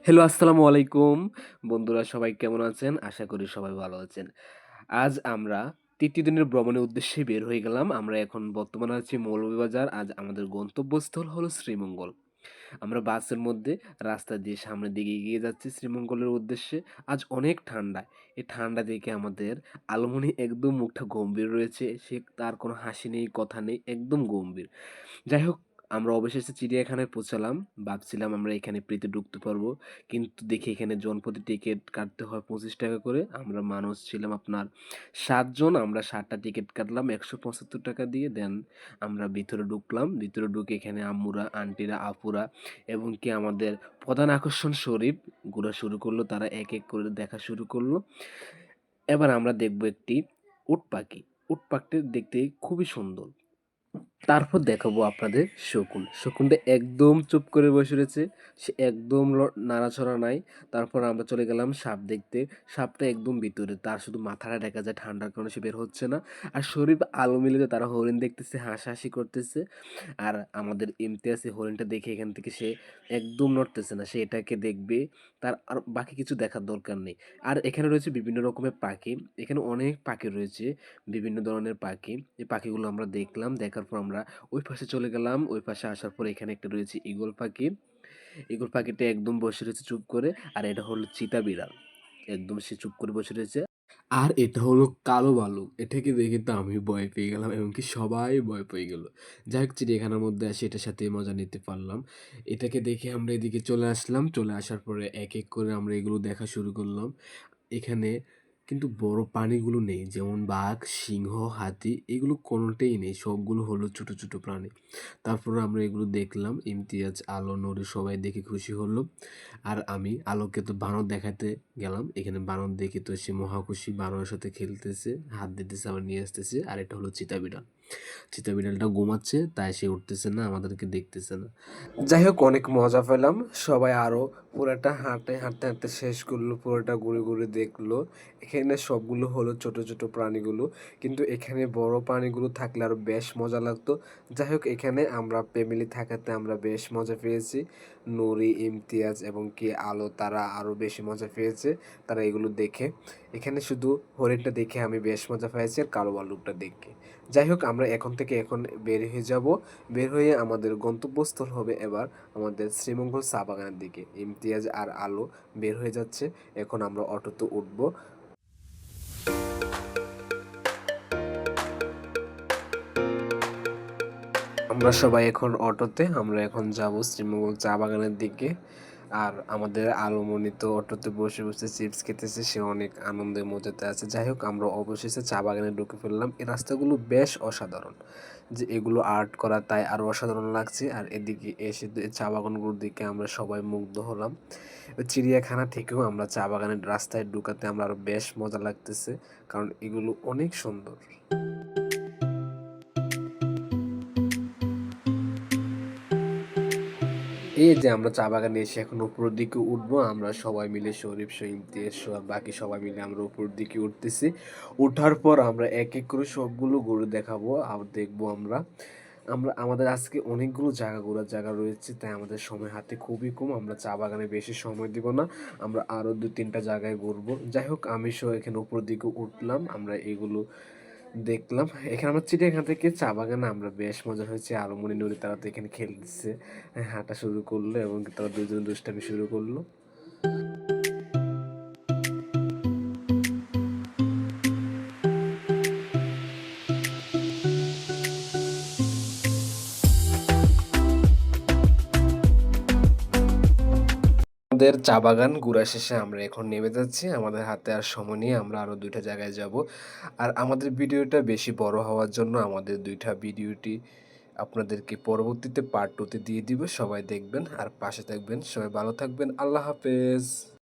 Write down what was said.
Hello, আসসালামু আলাইকুম। বন্ধুরা সবাই কেমন আছেন? আশা করি সবাই ভালো আছেন। আজ আমরা ৩য় দিনের ভ্রমণের উদ্দেশ্যে বের হয়ে গেলাম। আমরা এখন বর্তমানে আছি মৌলভীবাজার। আজ আমাদের গন্তব্যস্থল হলো শ্রীমঙ্গল। আমরা বাসের মধ্যে রাস্তা দিয়ে সামনের দিকে এগিয়ে যাচ্ছি শ্রীমঙ্গলের উদ্দেশ্যে। আজ অনেক ঠান্ডা। এই ঠান্ডা দেখে আমাদের আলমনি একদম মুখটা গম্ভীর রয়েছে। তার কোনো হাসি নেই, কথা নেই, একদম গম্ভীর। যাই হোক, আমরা অবশেষে চিড়িয়াখানায় পৌঁছালাম। ভাবছিলাম আমরা এখানে ফ্রিতে ঢুকতে পারবো। কিন্তু দেখি এখানে জনপ্রতি টিকিট কাটতে হয় ৳২৫ করে। আমরা মানুষ ছিলাম আপনার ৭ জন। আমরা ৭ টা টিকিট কাটলাম ৳১৭৫ দিয়ে। দেন আমরা ভিতরে ঢুকলাম। ভিতরে ঢুকে এখানে আম্মুরা, আন্টিরা, আপুরা এবং কি আমাদের প্রধান আকর্ষণ শরীফ ঘোরা শুরু করলো। তারা এক, এক করে দেখা শুরু করলো। এবার আমরা দেখব একটি উট পাখি। উট পাখিটি দেখতে খুবই সুন্দর। তারপর দেখাবো আপনাদের শকুন। শকুনটা একদম চুপ করে বসে রয়েছে। সে একদম নাড়াচড়া নাই। তারপর আমরা চলে গেলাম সাপ দেখতে। সাপটা একদম ভিতরে। তার শুধু মাথাটা দেখা যায়, ঠান্ডার কারণে সে বের হচ্ছে না। আর শরীফ আলো মিলিয়ে তারা হরিণ দেখতেছে, হাসাহাসি করতেছে। আর আমাদের ইমতিয়াজ এই হরিণটা দেখে এখান থেকে সে একদম নড়তেছে না। সে এটাকে দেখবে। তার আর বাকি কিছু দেখার দরকার নেই। আর এখানে রয়েছে বিভিন্ন রকমের পাখি। এখানে অনেক পাখি রয়েছে। বিভিন্ন ধরনের পাখি। এই পাখিগুলো আমরা দেখলাম। দেখার পর আমরা ওই পাশে চলে গেলাম। ওই পাশে আসার পর এখানে একটা রয়েছে ঈগল পাখি। ঈগল পাখিটা একদম বসে রয়েছে চুপ করে। আর এটা হলো চিতা বিড়াল। একদম সে চুপ করে বসে রয়েছে। আর এটা হলো কালো ভালুক। এটাকে দেখে তো আমি ভয় পেয়ে গেলাম, এমনকি সবাই ভয় পেয়ে গেল। যাই হোক, চিড়িয়াখানার মধ্যে আসি, এটার সাথে মজা নিতে পারলাম। এটাকে দেখে আমরা এদিকে চলে আসলাম। চলে আসার পরে এক, এক করে আমরা এগুলো দেখা শুরু করলাম। এখানে কিন্তু বড় প্রাণীগুলো নেই। যেমন বাঘ, সিংহ, হাতি এগুলো কোনোটাই নেই। সবগুলো হলো ছোট, ছোট প্রাণী। তারপরে আমরা এগুলো দেখলাম। ইমতিয়াজ, আলো, নূরি সবাই দেখে খুশি হলো। আর আমি আলোকে তো বানর দেখাতে গেলাম। এখানে বানর দেখে তো সে মহা খুশি। বানরের সাথে খেলতেছে, হাত দিতেছে, আবার নিয়ে আসতেছে। আর এটা হলো চিতা বিড়াল। চিতা বিড়ালটা ঘুমাচ্ছে, তাই সে উঠতেছে না, আমাদেরকে দেখতেছে না। যাই হোক, অনেক মজা পেলাম। সবাই আরও পুরোটা হাঁটতে শেষ করলো। পুরোটা ঘুরে ঘুরে দেখলো। এখানে সবগুলো হলো ছোট ছোট প্রাণীগুলো। কিন্তু এখানে বড় প্রাণীগুলো থাকলে আরও বেশ মজা লাগতো। যাই হোক, এখানে আমরা ফ্যামিলি থাকাতে আমরা বেশ মজা পেয়েছি। নুরি, ইমতিয়াজ এবং কি আলো তারা আরও বেশি মজা পেয়েছে তারা এগুলো দেখে। এখানে শুধু হরিণটা দেখে আমি বেশ মজা পেয়েছি, আর কালো ভাল্লুকটা দেখে। যাই হোক, আমরা এখন বের হয়ে যাব। বের হয়ে আমাদের গন্তব্যস্থল হবে এবার আমাদের শ্রীমঙ্গল চা বাগানের দিকে। ইমতিয়াজ আর আলো বের হয়ে যাচ্ছে। এখন আমরা অটোতে উঠবো। আমরা সবাই এখন অটোতে। আমরা এখন যাব শ্রীমঙ্গল চা বাগানের দিকে। আর আমাদের আলোমনি তো অটোতে বসে বসে চিপস খেতেছে। সে অনেক আনন্দের মধ্যে আছে। যাই হোক, আমরা অবশেষে চা বাগানে ঢুকে ফেললাম। এই রাস্তাগুলো বেশ অসাধারণ। যে এগুলো আর্ট করা, তাই আরও অসাধারণ লাগছে। আর এদিকে এসে চা বাগানগুলোর দিকে আমরা সবাই মুগ্ধ হলাম। চিড়িয়াখানা থেকেও আমরা চা বাগানের রাস্তায় ঢুকাতে আমরা আরও বেশ মজা লাগতেছে, কারণ এগুলো অনেক সুন্দর। এই যে আমরা চা বাগানে এসে এখন উপরের দিকে উঠবো। আমরা সবাই মিলে শরীফ, ইমতিয়াজ আর বাকি সবাই মিলে আমরা উপরের দিকে উঠতেছি। ওঠার পর আমরা এক এক করে সবগুলো গরু দেখাবো আর দেখবো আমরা। আমাদের আজকে অনেকগুলো ঘোরার জায়গা রয়েছে, তাই আমাদের সময় হাতে খুবই কম। আমরা চা বাগানে বেশি সময় দিব না। আমরা আরও ২-৩টা জায়গায় ঘুরবো। যাই হোক, আমি এখানে উপরের দিকে উঠলাম। আমরা এগুলো দেখলাম। এখানে আমরা চিড়িয়াখানা থেকে চা বাগানে আমরা বেশ মজা হয়েছে। আরো নুরি তারা তো এখানে খেলতেছে, হাঁটা শুরু করলো এবং তারা দুজন দুষ্টামি শুরু করলো। আমাদের চা বাগান ঘোরা শেষে আমরা এখন নেমে যাচ্ছি। আমাদের হাতে আর সময় নেই। আমরা আরো ২টা জায়গায় যাব। আর আমাদের ভিডিওটা বেশি বড় হওয়ার জন্য আমাদের ২টা ভিডিওটি আপনাদেরকে পরবর্তীতে পার্ট 2 তে দিয়ে দিব। সবাই দেখবেন আর পাশে থাকবেন। সবাই ভালো থাকবেন। আল্লাহ হাফেজ।